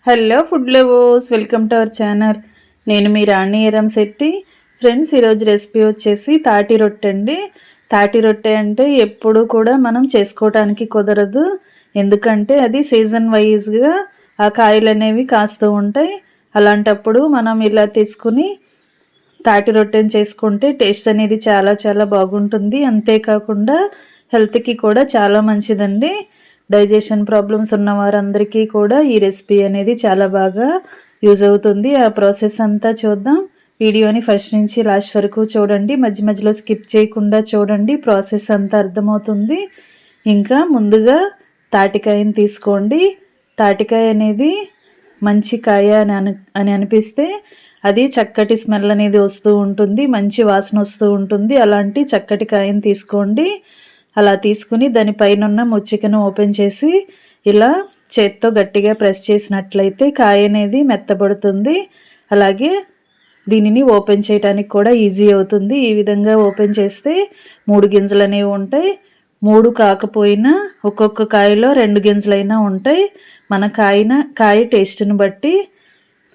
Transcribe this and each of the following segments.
Hello food lovers, welcome to our channel. నేను మీ రాణి Eramsetti. Friends, ఈరోజు recipe వచ్చేసి తాటి రొట్టె అండి. తాటి రొట్టె అంటే ఎప్పుడు కూడా మనం చేసుకోవడానికి కుదరదు, ఎందుకంటే అది సీజన్ వైజ్గా ఆ కాయలు అనేవి కాస్తూ ఉంటాయి. అలాంటప్పుడు మనం ఇలా తీసుకుని తాటి రొట్టెని చేసుకుంటే టేస్ట్ అనేది చాలా చాలా బాగుంటుంది. అంతేకాకుండా హెల్త్కి కూడా చాలా మంచిదండి. డైజెషన్ ప్రాబ్లమ్స్ ఉన్న వారందరికీ కూడా ఈ రెసిపీ అనేది చాలా బాగా యూజ్ అవుతుంది. ఆ ప్రాసెస్ అంతా చూద్దాం. వీడియోని ఫస్ట్ నుంచి లాస్ట్ వరకు చూడండి, మధ్య మధ్యలో స్కిప్ చేయకుండా చూడండి, ప్రాసెస్ అంతా అర్థమవుతుంది. ఇంకా ముందుగా తాటికాయని తీసుకోండి. తాటికాయ అనేది మంచి కాయ అని అనిపిస్తే అది చక్కటి స్మెల్ అనేది వస్తూ ఉంటుంది, మంచి వాసన వస్తూ ఉంటుంది. అలాంటి చక్కటి కాయని తీసుకోండి. అలా తీసుకుని దానిపైన ఉన్న ముచ్చికను ఓపెన్ చేసి ఇలా చేత్తో గట్టిగా ప్రెస్ చేసినట్లయితే కాయ అనేది మెత్తబడుతుంది. అలాగే దీనిని ఓపెన్ చేయడానికి కూడా ఈజీ అవుతుంది. ఈ విధంగా ఓపెన్ చేస్తే 3 గింజలు అనేవి ఉంటాయి. 3 కాకపోయినా ఒక్కొక్క కాయలో 2 గింజలైనా ఉంటాయి. మన కాయ టేస్ట్ని బట్టి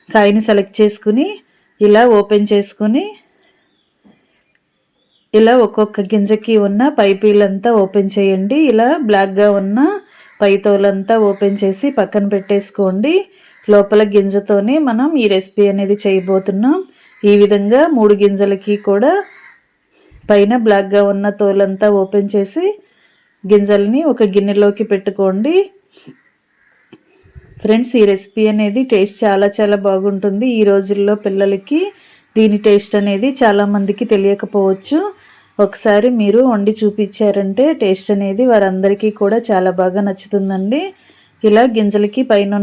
కాయని సెలెక్ట్ చేసుకుని ఇలా ఓపెన్ చేసుకుని ఇలా ఒక్కొక్క గింజకి ఉన్న పైపీలంతా ఓపెన్ చేయండి. ఇలా బ్లాక్గా ఉన్న పైతోలంతా ఓపెన్ చేసి పక్కన పెట్టేసుకోండి. లోపల గింజతోనే మనం ఈ రెసిపీ అనేది చేయబోతున్నాం. ఈ విధంగా 3 గింజలకి కూడా పైన బ్లాక్గా ఉన్న తోలంతా ఓపెన్ చేసి గింజల్ని ఒక గిన్నెలోకి పెట్టుకోండి. ఫ్రెండ్స్, ఈ రెసిపీ అనేది టేస్ట్ చాలా చాలా బాగుంటుంది. ఈ రోజుల్లో పిల్లలకి దీని టేస్ట్ అనేది చాలామందికి తెలియకపోవచ్చు. ఒకసారి మీరు వండి చూపించారంటే టేస్ట్ అనేది వారందరికీ కూడా చాలా బాగా నచ్చుతుందండి. ఇలా గింజలకి పైన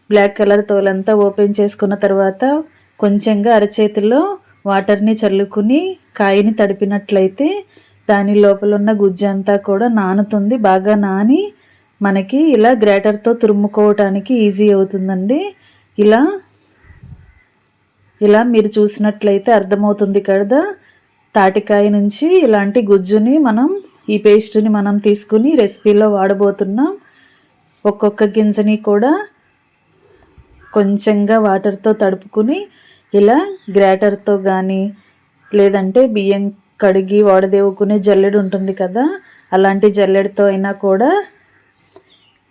బ్లాక్ కలర్ తోలంతా ఓపెన్ చేసుకున్న తర్వాత కొంచెంగా అరచేతిలో వాటర్ని చల్లుకుని కాయని తడిపినట్లయితే దాని లోపల ఉన్న గుజ్జు అంతా కూడా నానుతుంది. బాగా నాని మనకి ఇలా గ్రేటర్తో తురుముకోవటానికి ఈజీ అవుతుందండి. ఇలా మీరు చూసినట్లయితే అర్థమవుతుంది కదా. తాటికాయ నుంచి ఇలాంటి గుజ్జుని ఈ పేస్ట్ని మనం తీసుకుని రెసిపీలో వాడబోతున్నాం. ఒక్కొక్క గింజని కూడా కొంచెంగా వాటర్తో తడుపుకుని ఇలా గ్రేటర్తో కానీ లేదంటే బియ్యం కడిగి వాడదేవుకునే జల్లెడు ఉంటుంది కదా, అలాంటి జల్లెడతో అయినా కూడా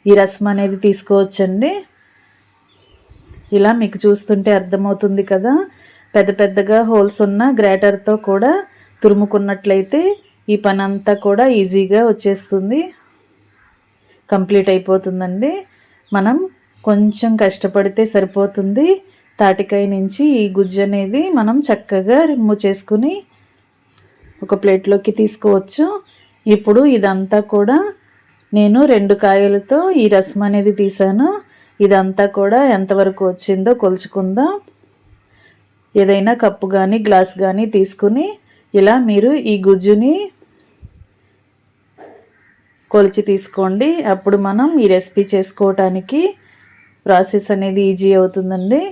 ఈ రసం అనేది తీసుకోవచ్చండి. ఇలా మీకు చూస్తుంటే అర్థమవుతుంది కదా. పెద్ద పెద్దగా హోల్స్ ఉన్న గ్రేటర్తో కూడా తురుముకున్నట్లయితే ఈ పని అంతా కూడా ఈజీగా వచ్చేస్తుంది, కంప్లీట్ అయిపోతుందండి. మనం కొంచెం కష్టపడితే సరిపోతుంది. తాటికాయ నుంచి ఈ గుజ్జు అనేది మనం చక్కగా రిమూవ్ చేసుకుని ఒక ప్లేట్లోకి తీసుకోవచ్చు. ఇప్పుడు ఇదంతా కూడా నేను 2 కాయలతో ఈ రసం అనేది తీసాను. ఇదంతా కూడా ఎంతవరకు వచ్చిందో కొలుచుకుందాం. ఏదైనా కప్పు కానీ గ్లాస్ కానీ తీసుకుని ఇలా మీరు ఈ గుజ్జుని కొలిచి తీసుకోండి. అప్పుడు మనం ఈ రెసిపీ చేసుకోవటానికి ప్రాసెస్ అనేది ఈజీ అవుతుందండి.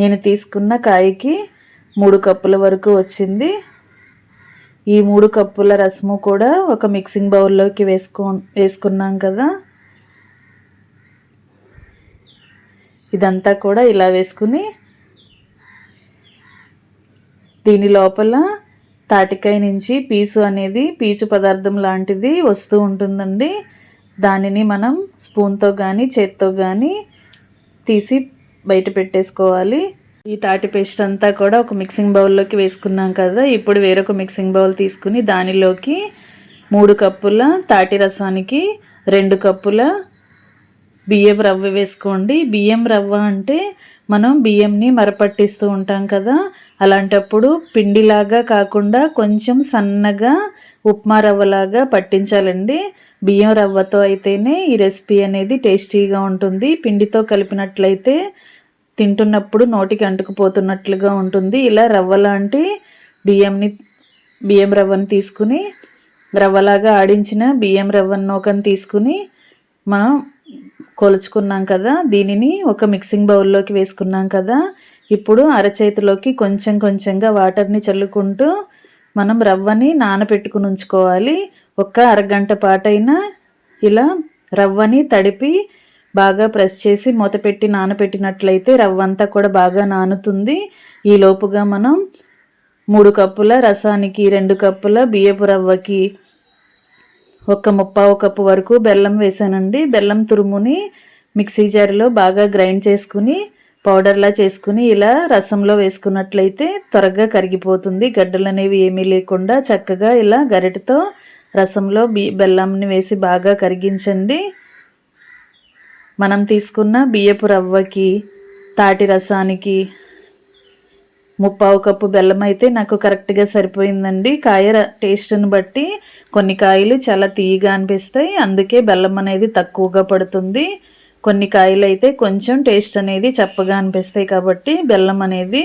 నేను తీసుకున్న కాయకి 3 కప్పుల వరకు వచ్చింది. ఈ 3 కప్పుల రసము కూడా ఒక మిక్సింగ్ బౌల్లోకి వేసుకున్నాం కదా. ఇదంతా కూడా ఇలా వేసుకుని దీని లోపల తాటికాయ నుంచి పీచు పదార్థం లాంటిది వస్తూ ఉంటుందండి. దానిని మనం స్పూన్తో కానీ చేత్తో కానీ తీసి బయట పెట్టేసుకోవాలి. ఈ తాటి పేస్ట్ అంతా కూడా ఒక మిక్సింగ్ బౌల్లోకి వేసుకున్నాం కదా. ఇప్పుడు వేరొక మిక్సింగ్ బౌల్ తీసుకుని దానిలోకి 3 కప్పుల తాటి రసానికి 2 కప్పుల బియ్యం రవ్వ వేసుకోండి. బియ్యం రవ్వ అంటే మనం బియ్యంని మరపట్టిస్తూ ఉంటాం కదా, అలాంటప్పుడు పిండిలాగా కాకుండా కొంచెం సన్నగా ఉప్మా రవ్వలాగా పట్టించాలండి. బియ్యం రవ్వతో అయితేనే ఈ రెసిపీ అనేది టేస్టీగా ఉంటుంది. పిండితో కలిపినట్లయితే తింటున్నప్పుడు నోటికి అంటుకుపోతున్నట్లుగా ఉంటుంది. ఇలా రవ్వ లాంటి బియ్యం రవ్వను తీసుకుని రవ్వలాగా ఆడించిన బియ్యం రవ్వ నూకను తీసుకుని మనం కొలుచుకున్నాం కదా, దీనిని ఒక మిక్సింగ్ బౌల్లోకి వేసుకున్నాం కదా. ఇప్పుడు అరచేతిలోకి కొంచెం కొంచెంగా వాటర్ని చల్లుకుంటూ మనం రవ్వని నానబెట్టుకుని ఉంచుకోవాలి. ఒక అరగంట పాటైనా ఇలా రవ్వని తడిపి బాగా ప్రెస్ చేసి మూత పెట్టి నానబెట్టినట్లయితే రవ్వ అంతా కూడా బాగా నానుతుంది. ఈ లోపుగా మనం 3 కప్పుల రసానికి 2 కప్పుల బియ్యపు రవ్వకి ఒక 3/4 కప్పు వరకు బెల్లం వేసానండి. బెల్లం తురుముని మిక్సీ జార్లో బాగా గ్రైండ్ చేసుకుని పౌడర్లా చేసుకుని ఇలా రసంలో వేసుకున్నట్లయితే త్వరగా కరిగిపోతుంది. గడ్డలు అనేవి ఏమీ లేకుండా చక్కగా ఇలా గరిటెతో రసంలో బెల్లంని వేసి బాగా కరిగించండి. మనం తీసుకున్న బియ్యపు రవ్వకి తాటి రసానికి 3/4 కప్పు బెల్లం అయితే నాకు కరెక్ట్గా సరిపోయిందండి. కాయ టేస్ట్ని బట్టి కొన్ని కాయలు చాలా తీయగా అనిపిస్తాయి, అందుకే బెల్లం అనేది తక్కువగా పడుతుంది. కొన్ని కాయలు అయితే కొంచెం టేస్ట్ అనేది చప్పగా అనిపిస్తాయి, కాబట్టి బెల్లం అనేది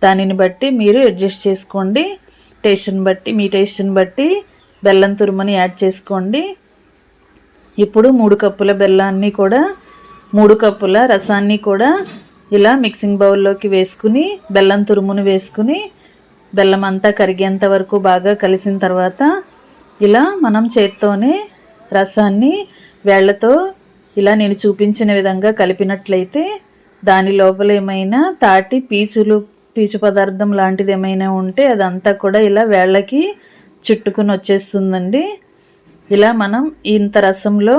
దానిని బట్టి మీరు అడ్జస్ట్ చేసుకోండి. టేస్ట్ని బట్టి మీ టేస్ట్ని బట్టి బెల్లం తురుముని యాడ్ చేసుకోండి. ఇప్పుడు 3 కప్పుల బెల్లాన్ని కూడా 3 కప్పుల రసాన్ని కూడా ఇలా మిక్సింగ్ బౌల్లోకి వేసుకుని బెల్లం తురుమును వేసుకుని బెల్లం అంతా కరిగేంత వరకు బాగా కలిసిన తర్వాత ఇలా మనం చేత్తోనే రసాన్ని వేళ్లతో ఇలా నేను చూపించిన విధంగా కలిపినట్లయితే దాని లోపల ఏమైనా తాటి పీచు పదార్థం లాంటిది ఏమైనా ఉంటే అదంతా కూడా ఇలా వేళ్ళకి చుట్టుకుని వచ్చేస్తుందండి. ఇలా మనం ఇంత రసంలో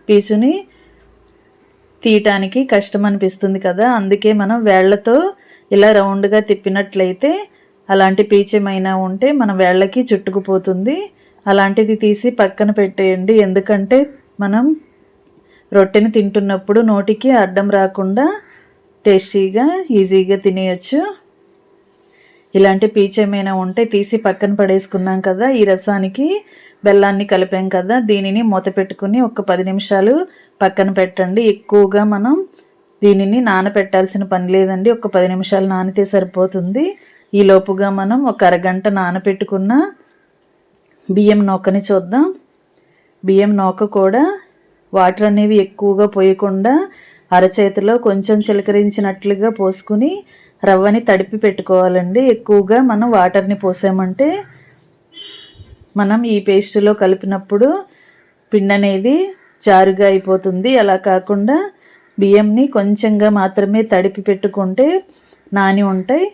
పీచుని తీయటానికి కష్టం అనిపిస్తుంది కదా, అందుకే మనం వేళ్లతో ఇలా రౌండ్గా తిప్పినట్లయితే అలాంటి పీచేమైనా ఉంటే మన వేళ్ళకి చుట్టుకుపోతుంది. అలాంటిది తీసి పక్కన పెట్టేయండి, ఎందుకంటే మనం రొట్టెని తింటున్నప్పుడు నోటికి అడ్డం రాకుండా టేస్టీగా ఈజీగా తినేయచ్చు. ఇలాంటి పీచేమైనా ఉంటే తీసి పక్కన పడేసుకున్నాం కదా. ఈ రసానికి బెల్లాన్ని కలిపాం కదా, దీనిని మూత పెట్టుకుని ఒక 10 నిమిషాలు పక్కన పెట్టండి. ఎక్కువగా మనం దీనిని నానబెట్టాల్సిన పని లేదండి, ఒక 10 నిమిషాలు నానితే సరిపోతుంది. ఈ లోపుగా మనం ఒక అరగంట నానబెట్టుకున్న బియ్యం నూకని చూద్దాం. బియ్యం నూక కూడా వాటర్ అనేవి ఎక్కువగా పోయకుండా అరచేతిలో కొంచెం చిలకరించినట్లుగా పోసుకుని రవ్వని తడిపి పెట్టుకోవాలండి. ఎక్కువగా మనం వాటర్ని పోసామంటే మనం ఈ పేస్టులో కలిపినప్పుడు పిండి అనేది జారుగా అయిపోతుంది. అలా కాకుండా బియ్యంని కొంచెంగా మాత్రమే తడిపి పెట్టుకుంటే నాని ఉంటాయి.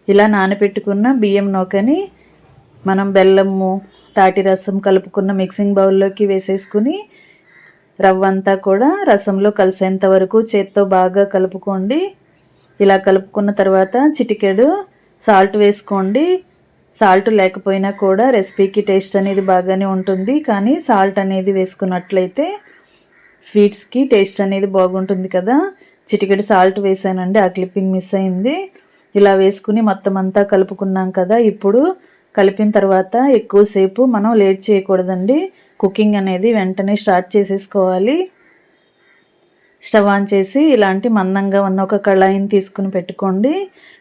ఇలా నానబెట్టుకున్న బియ్యం నూకని మనం బెల్లము తాటి రసం కలుపుకున్న మిక్సింగ్ బౌల్లోకి వేసేసుకుని రవ్వ అంతా కూడా రసంలో కలిసేంత వరకు చేత్తో బాగా కలుపుకోండి. ఇలా కలుపుకున్న తర్వాత చిటికెడు సాల్ట్ వేసుకోండి. సాల్ట్ లేకపోయినా కూడా రెసిపీకి టేస్ట్ అనేది బాగానే ఉంటుంది, కానీ సాల్ట్ అనేది వేసుకున్నట్లయితే స్వీట్స్కి టేస్ట్ అనేది బాగుంటుంది కదా. చిటికెడు సాల్ట్ వేసానండి, ఆ క్లిప్పింగ్ మిస్ అయింది. ఇలా వేసుకుని మొత్తం అంతా కలుపుకున్నాం కదా. ఇప్పుడు కలిపిన తర్వాత ఎక్కువసేపు మనం లేట్ చేయకూడదండి. కుకింగ్ అనేది వెంటనే స్టార్ట్ చేసేసుకోవాలి. స్టవ్ ఆన్ చేసి ఇలాంటి మందంగా ఉన్న ఒక కళాయిని తీసుకుని పెట్టుకోండి.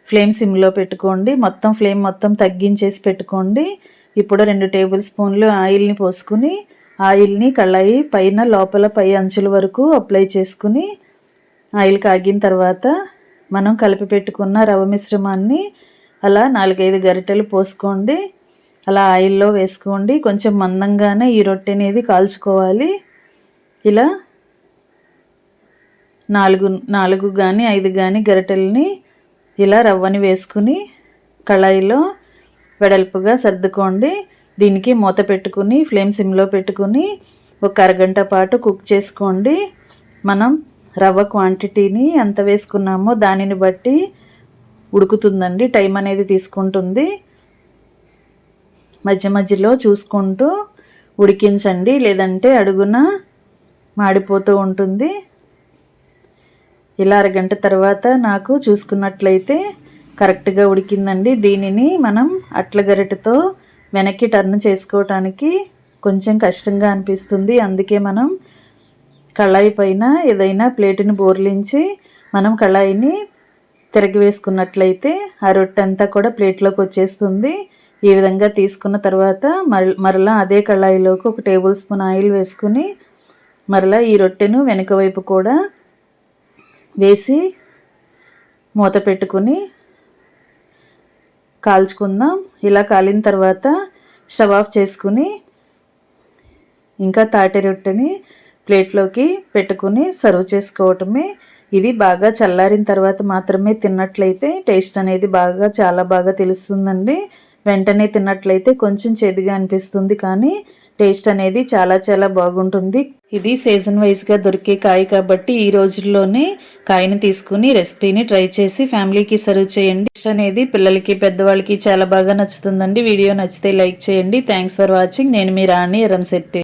ఫ్లేమ్ సిమ్లో పెట్టుకోండి. ఫ్లేమ్ మొత్తం తగ్గించేసి పెట్టుకోండి. ఇప్పుడు 2 టేబుల్ స్పూన్లు ఆయిల్ని పోసుకుని ఆయిల్ని కళాయి పైన లోపల పై అంచుల వరకు అప్లై చేసుకుని ఆయిల్ కాగిన తర్వాత మనం కలిపి పెట్టుకున్న రవ్వ మిశ్రమాన్ని అలా 4-5 గరిటెలు పోసుకోండి. అలా ఆయిల్లో వేసుకోండి. కొంచెం మందంగానే ఈ రొట్టె అనేది కాల్చుకోవాలి. ఇలా 4 కానీ 5 కానీ గరిటెల్ని ఇలా రవ్వని వేసుకుని కళాయిలో వెడల్పుగా సర్దుకోండి. దీనికి మూత పెట్టుకుని ఫ్లేమ్ సిమ్లో పెట్టుకుని ఒక అరగంట పాటు కుక్ చేసుకోండి. మనం రవ్వ క్వాంటిటీని ఎంత వేసుకున్నామో దానిని బట్టి ఉడుకుతుందండి, టైం అనేది తీసుకుంటుంది. మధ్య మధ్యలో చూసుకుంటూ ఉడికించండి, లేదంటే అడుగున మాడిపోతూ ఉంటుంది. ఇలా అరగంట తర్వాత నాకు చూసుకున్నట్లయితే కరెక్ట్గా ఉడికిందండి. దీనిని మనం అట్ల గరిటెతో వెనక్కి టర్న్ చేసుకోవటానికి కొంచెం కష్టంగా అనిపిస్తుంది, అందుకే మనం కళాయి పైన ఏదైనా ప్లేటుని బోర్లించి మనం కళాయిని తిరగి వేసుకున్నట్లయితే ఆ రొట్టె అంతా కూడా ప్లేట్లోకి వచ్చేస్తుంది. ఈ విధంగా తీసుకున్న తర్వాత మరలా అదే కళాయిలోకి ఒక టేబుల్ స్పూన్ ఆయిల్ వేసుకుని మరలా ఈ రొట్టెను వెనుక వైపు కూడా వేసి మూత పెట్టుకుని కాల్చుకుందాం. ఇలా కాలిన తర్వాత స్టవ్ ఆఫ్ చేసుకుని ఇంకా తాటి రొట్టెని ప్లేట్లోకి పెట్టుకుని సర్వ్ చేసుకోవటమే. ఇది బాగా చల్లారిన తర్వాత మాత్రమే తిన్నట్లయితే టేస్ట్ అనేది చాలా బాగా తెలుస్తుందండి. వెంటనే తిన్నట్లయితే కొంచెం చేదుగా అనిపిస్తుంది, కానీ టేస్ట్ అనేది చాలా బాగుంటుంది. ఇది సీజన్ వైజ్గా దొరికే కాయ కాబట్టి ఈ రోజుల్లోనే కాయని తీసుకుని రెసిపీని ట్రై చేసి ఫ్యామిలీకి సర్వ్ చేయండి. టేస్ట్ అనేది పిల్లలకి పెద్దవాళ్ళకి చాలా బాగా నచ్చుతుందండి. వీడియో నచ్చితే లైక్ చేయండి. Thanks for watching. నేను మీ రాణి ఎరంశెట్టి.